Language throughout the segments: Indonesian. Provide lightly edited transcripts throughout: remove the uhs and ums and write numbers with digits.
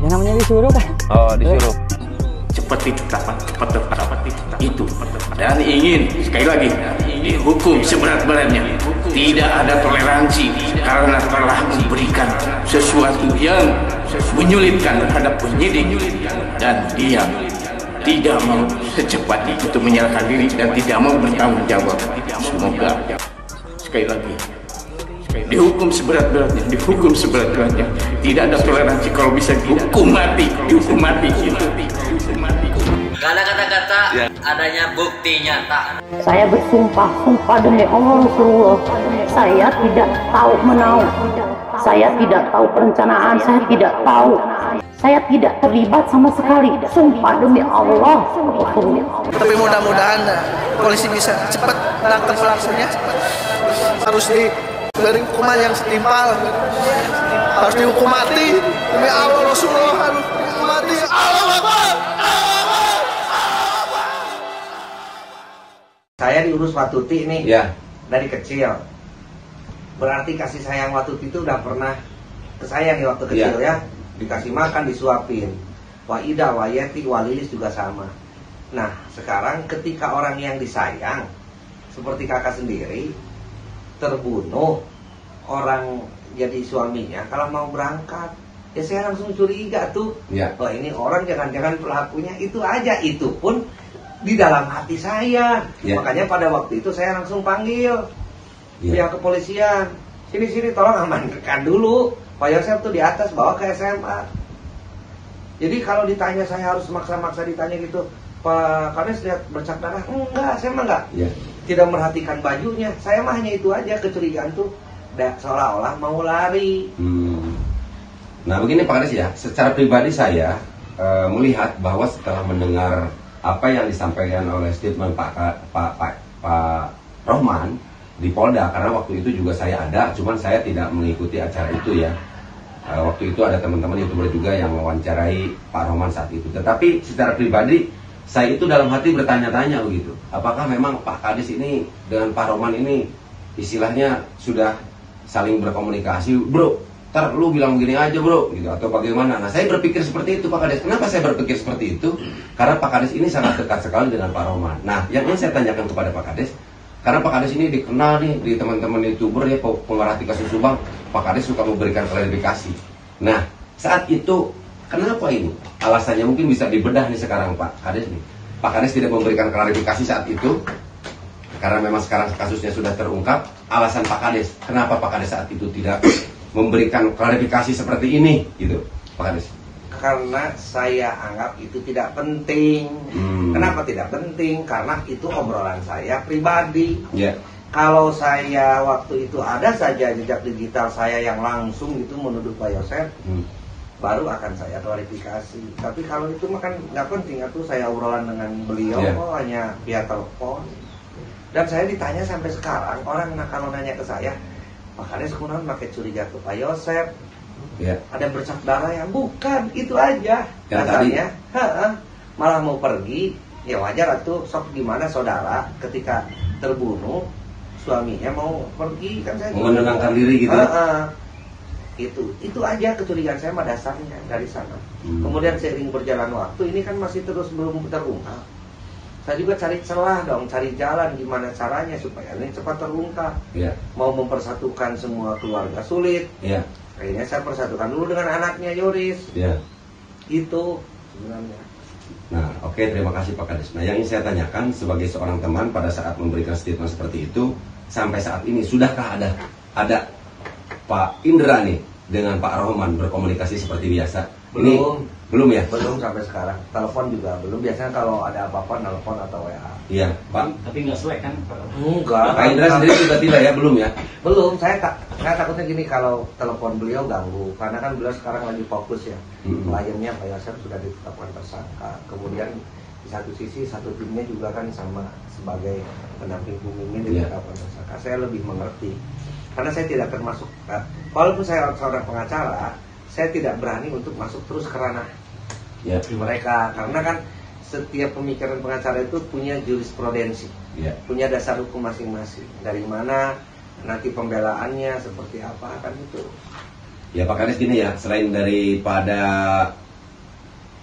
Yang namanya disuruh kan? Oh, disuruh. Cepat ditetapkan, cepat itu. Dan ingin, sekali lagi, dihukum seberat-beratnya. Tidak ada toleransi karena telah memberikan sesuatu yang menyulitkan terhadap penyidik. Dan dia tidak mau secepat itu menyerahkan diri dan tidak mau bertanggung jawab. Semoga, sekali lagi, dihukum seberat-beratnya, dihukum seberat-beratnya. Tidak ada toleransi, kalau bisa dihukum mati, dihukum mati. Gak ada kata-kata, adanya bukti nyata. Saya bersumpah demi Allah Rasulullah, saya tidak tahu menau, saya tidak tahu perencanaan, saya tidak tahu, saya tidak terlibat sama sekali. Sumpah demi Allah Rasulullah. Tapi mudah-mudahan polisi bisa cepat menangkap pelakunya. Harus diberi hukuman yang setimpal, harus dihukum mati demi Allah Rasulullah, harus dihukum mati. Allahu Akbar. Saya diurus Watuti nih, Ya. dari kecil. Berarti kasih sayang Watuti itu udah pernah ke saya nih waktu kecil ya. Dikasih makan, disuapin. Waidah, Wayeti, Walilis juga sama. Nah, sekarang ketika orang yang disayang, seperti kakak sendiri, terbunuh, orang jadi suaminya, kalau mau berangkat, ya saya langsung curiga tuh. Ya. Wah, ini orang jangan-jangan pelakunya itu aja, itu pun di dalam hati saya. Makanya pada waktu itu saya langsung panggil pihak kepolisian. Sini tolong amankan dulu Pak Yosef tuh di atas, bawa ke SMA. Jadi kalau ditanya, saya harus maksa-maksa ditanya gitu, Pak Kades lihat bercak darah? Enggak, saya mah enggak. Tidak merhatikan bajunya. Saya mah hanya itu aja, kecurigaan tuh seolah-olah mau lari. Nah begini Pak Kades ya, secara pribadi saya melihat bahwa setelah mendengar apa yang disampaikan oleh statement Pak Rohman di Polda, karena waktu itu juga saya ada, cuman saya tidak mengikuti acara itu ya. Waktu itu ada teman-teman YouTuber juga yang mewawancarai Pak Rohman saat itu. Tetapi secara pribadi saya itu dalam hati bertanya-tanya begitu, apakah memang Pak Kades ini dengan Pak Rohman ini istilahnya sudah saling berkomunikasi, bro, ntar lu bilang begini aja bro, gitu, atau bagaimana? Nah saya berpikir seperti itu Pak Kades. Kenapa saya berpikir seperti itu? Karena Pak Kades ini sangat dekat sekali dengan Pak Rohman. Nah yang ingin saya tanyakan kepada Pak Kades, karena Pak Kades ini dikenal nih di teman-teman YouTuber ya, pemerhati kasus Subang, Pak Kades suka memberikan klarifikasi. Nah saat itu kenapa ini? Alasannya mungkin bisa dibedah nih sekarang Pak Kades nih. Pak Kades tidak memberikan klarifikasi saat itu karena memang sekarang kasusnya sudah terungkap. Alasan Pak Kades, kenapa Pak Kades saat itu tidak memberikan klarifikasi seperti ini gitu Pak Kades? Karena saya anggap itu tidak penting. Kenapa tidak penting? Karena itu obrolan saya pribadi. Kalau saya waktu itu ada saja jejak digital saya yang langsung itu menuduh Pak Yosef, baru akan saya klarifikasi. Tapi kalau itu mah kan nggak penting, itu saya obrolan dengan beliau, hanya via telepon. Dan saya ditanya sampai sekarang, orang kalau nanya ke saya, Pak Kades kemudian pakai curiga ke Pak Yosef, ada bercak darah yang bukan, itu aja. Katanya, malah mau pergi, ya wajar tuh, sok gimana saudara ketika terbunuh, suaminya mau pergi, kan saya menenangkan diri gitu. Itu aja kecurigaan saya mah dasarnya dari sana. Kemudian seiring berjalan waktu, ini kan masih terus belum terungkap. Saya juga cari celah dong, cari jalan gimana caranya supaya ini cepat terungkap. Mau mempersatukan semua keluarga sulit. Akhirnya saya persatukan dulu dengan anaknya Yoris. Itu sebenarnya. Nah, oke, terima kasih Pak Kades. Nah, yang ingin saya tanyakan sebagai seorang teman pada saat memberikan statement seperti itu, sampai saat ini sudahkah ada Pak Indra nih dengan Pak Rohman berkomunikasi seperti biasa? Belum ya? Belum sampai sekarang. Telepon juga belum. Biasanya kalau ada apa-apa telepon atau WA. Iya, Pak. Tapi nggak selek kan? Enggak. Pak Indra sendiri juga tidak ya, belum ya? Belum. Saya takutnya gini kalau telepon beliau ganggu, karena kan beliau sekarang lagi fokus ya. Kliennya Pak Yosef sudah ditetapkan tersangka. Kemudian di satu sisi satu timnya juga kan sama sebagai pendamping Bu Mimin ditetapkan tersangka. Saya lebih mengerti. Karena saya tidak termasuk, walaupun saya seorang pengacara, saya tidak berani untuk masuk terus ke ranah mereka, karena kan setiap pemikiran pengacara itu punya jurisprudensi, punya dasar hukum masing-masing. Dari mana nanti pembelaannya seperti apa kan itu. Ya Pak Kades, gini ya, selain daripada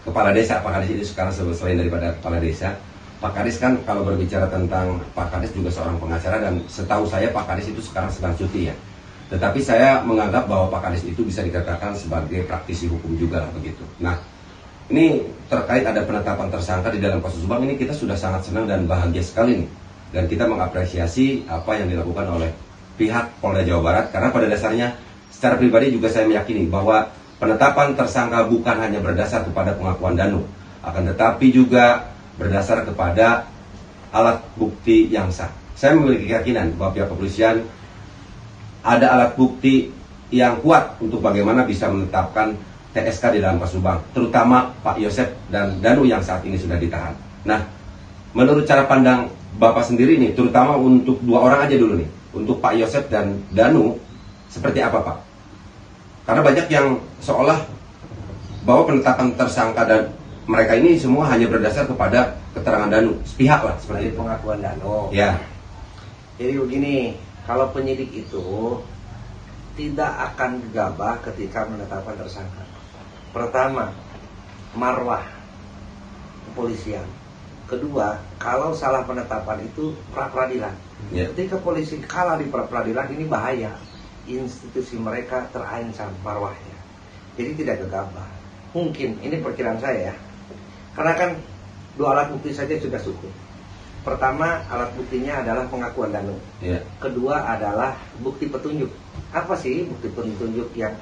kepala desa. Pak Kades itu sekarang selain daripada kepala desa, Pak Kades kan kalau berbicara tentang Pak Kades juga seorang pengacara, dan setahu saya Pak Kades itu sekarang sedang cuti ya. Tetapi saya menganggap bahwa Pak Kades itu bisa dikatakan sebagai praktisi hukum juga lah begitu. Nah, ini terkait ada penetapan tersangka di dalam kasus Subang ini, kita sudah sangat senang dan bahagia sekali nih. Dan kita mengapresiasi apa yang dilakukan oleh pihak Polda Jawa Barat, karena pada dasarnya secara pribadi juga saya meyakini bahwa penetapan tersangka bukan hanya berdasar kepada pengakuan Danu, akan tetapi juga berdasar kepada alat bukti yang sah. Saya memiliki keyakinan bahwa pihak kepolisian ada alat bukti yang kuat untuk bagaimana bisa menetapkan TSK di dalam kasus Subang, terutama Pak Yosep dan Danu yang saat ini sudah ditahan. Nah, menurut cara pandang Bapak sendiri nih, terutama untuk dua orang aja dulu nih, untuk Pak Yosep dan Danu, seperti apa Pak? Karena banyak yang seolah bahwa penetapan tersangka dan mereka ini semua hanya berdasar kepada keterangan Danu, sepihak lah seperti itu. Pengakuan Danu. Ya. Jadi begini, kalau penyidik itu tidak akan gegabah ketika menetapkan tersangka. Pertama, marwah kepolisian. Kedua, kalau salah penetapan itu pra-peradilan. Yeah. Ketika polisi kalah di pra-peradilan, ini bahaya. Institusi mereka terancam marwahnya. Jadi tidak gegabah. Mungkin, ini perkiraan saya ya. Karena kan dua alat bukti saja sudah cukup. Pertama, alat buktinya adalah pengakuan Danu. Yeah. Kedua adalah bukti petunjuk. Apa sih bukti petunjuk yang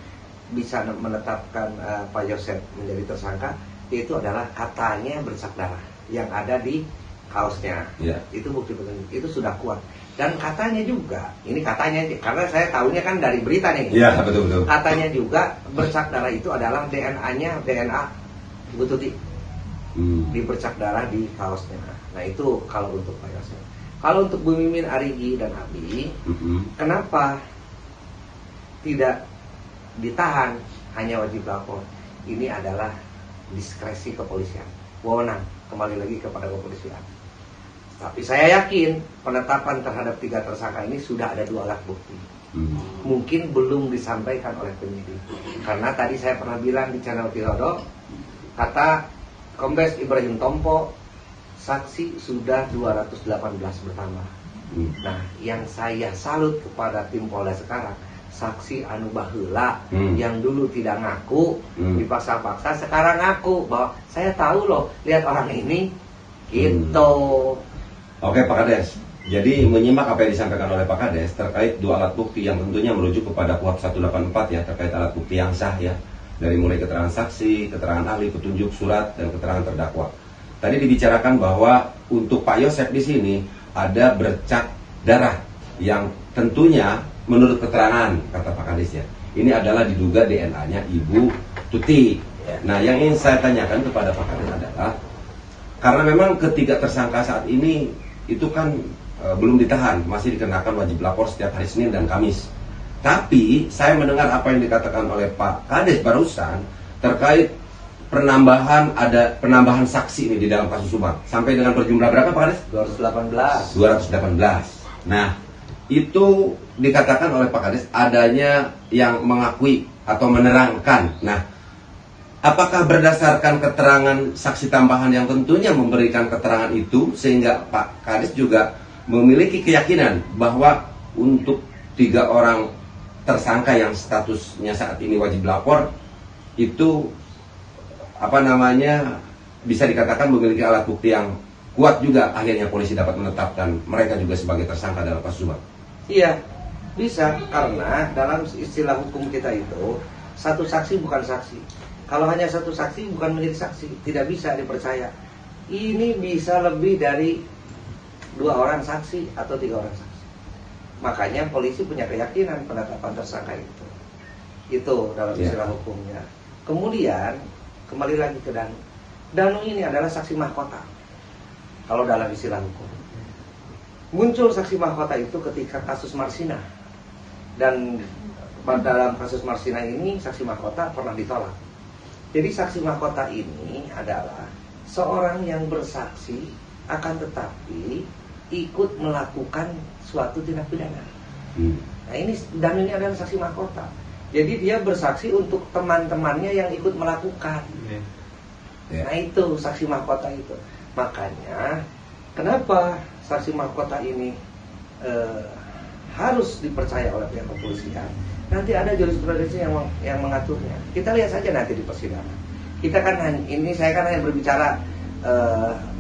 bisa menetapkan Pak Yosep menjadi tersangka? Itu adalah katanya bercak darah yang ada di kaosnya. Yeah. Itu bukti petunjuk, itu sudah kuat. Dan katanya juga, ini katanya, karena saya tahunya kan dari berita nih. Iya, betul-betul. Katanya juga bercak darah itu adalah DNA-nya DNA Bu Tuti. Di bercak darah di kaosnya. Nah itu kalau untuk Pak Yosep. Kalau untuk Bu Mimin, Arigi, dan Abi, kenapa tidak ditahan, hanya wajib lapor? Ini adalah diskresi kepolisian, wewenang kembali lagi kepada kepolisian. Tapi saya yakin penetapan terhadap 3 tersangka ini sudah ada 2 alat bukti. Mungkin belum disampaikan oleh penyidik. Karena tadi saya pernah bilang di channel Tirodo, kata Kombes Ibrahim Tompo, saksi sudah 218 bertambah. Nah, yang saya salut kepada tim Polda sekarang, saksi anu baheula yang dulu tidak ngaku, dipaksa-paksa, sekarang ngaku bahwa saya tahu loh, lihat orang ini, gitu. Oke Pak Kades, jadi menyimak apa yang disampaikan oleh Pak Kades terkait 2 alat bukti yang tentunya merujuk kepada KUHP 184 ya, terkait alat bukti yang sah ya, dari mulai keterangan saksi, keterangan ahli, petunjuk, surat, dan keterangan terdakwa. Tadi dibicarakan bahwa untuk Pak Yosep di sini ada bercak darah yang tentunya menurut keterangan kata Pak Kades ya, ini adalah diduga DNA-nya Ibu Tuti. Nah, yang ingin saya tanyakan kepada Pak Kades adalah, karena memang ketiga tersangka saat ini itu kan belum ditahan, masih dikenakan wajib lapor setiap hari Senin dan Kamis. Tapi saya mendengar apa yang dikatakan oleh Pak Kades barusan terkait ada penambahan saksi ini di dalam kasus Subang. Sampai dengan berjumlah berapa Pak Kades? 218. Nah, itu dikatakan oleh Pak Kades adanya yang mengakui atau menerangkan. Nah, apakah berdasarkan keterangan saksi tambahan yang tentunya memberikan keterangan itu sehingga Pak Kades juga memiliki keyakinan bahwa untuk 3 orang tersangka yang statusnya saat ini wajib lapor itu bisa dikatakan memiliki alat bukti yang kuat juga, akhirnya polisi dapat menetapkan mereka juga sebagai tersangka dalam kasus Subang? Iya, bisa, karena dalam istilah hukum kita itu satu saksi bukan saksi. Kalau hanya satu saksi bukan menjadi saksi, tidak bisa dipercaya. Ini bisa lebih dari 2 orang saksi atau 3 orang saksi. Makanya polisi punya keyakinan penetapan tersangka itu. Itu dalam istilah hukumnya. Kemudian kembali lagi ke Danu. Danu ini adalah saksi mahkota. Kalau dalam istilah hukum. Muncul saksi mahkota itu ketika kasus Marsina. Dan dalam kasus Marsina ini saksi mahkota pernah ditolak. Jadi saksi mahkota ini adalah seorang yang bersaksi akan tetapi ikut melakukan suatu tindak pidana. Nah ini, dan ini adalah saksi mahkota. Jadi dia bersaksi untuk teman-temannya yang ikut melakukan. Nah itu saksi mahkota itu. Makanya kenapa saksi mahkota ini harus dipercaya oleh pihak kepolisian? Nanti ada jurisprudensi yang mengaturnya. Kita lihat saja nanti di persidangan. Kita kan saya kan hanya berbicara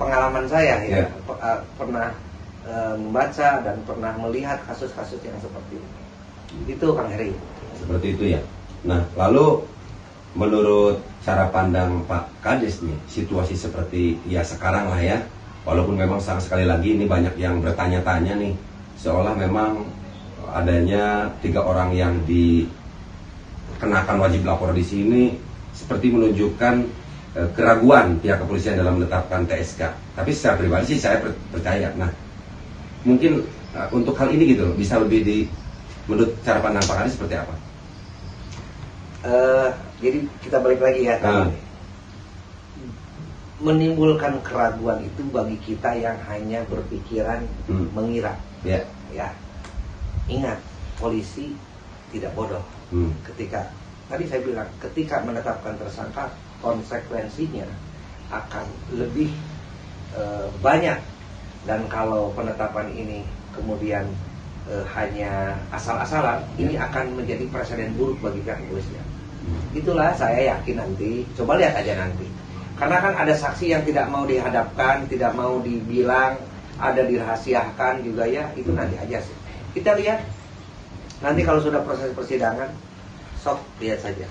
pengalaman saya ya, pernah membaca dan pernah melihat kasus-kasus yang seperti ini. Itu Kang Heri. Seperti itu ya. Nah, lalu menurut cara pandang Pak Kades nih, situasi seperti ya sekarang lah ya, walaupun memang sekali lagi ini banyak yang bertanya-tanya nih, seolah memang adanya 3 orang yang dikenakan wajib lapor di sini seperti menunjukkan keraguan pihak kepolisian dalam menetapkan TSK. Tapi secara pribadi sih saya percaya. Nah, mungkin untuk hal ini gitu bisa lebih menurut cara pandang Pak Kades seperti apa? Jadi kita balik lagi ya, menimbulkan keraguan itu bagi kita yang hanya berpikiran mengira. Ya, ingat, polisi tidak bodoh. Ketika tadi saya bilang, ketika menetapkan tersangka, konsekuensinya akan lebih banyak. Dan kalau penetapan ini kemudian hanya asal-asalan, ini akan menjadi presiden buruk bagi pihak kepolisian. Itulah saya yakin nanti, coba lihat aja nanti. Karena kan ada saksi yang tidak mau dihadapkan, tidak mau dibilang, ada dirahasiakan juga ya, itu nanti aja sih. Kita lihat nanti kalau sudah proses persidangan, sok lihat saja.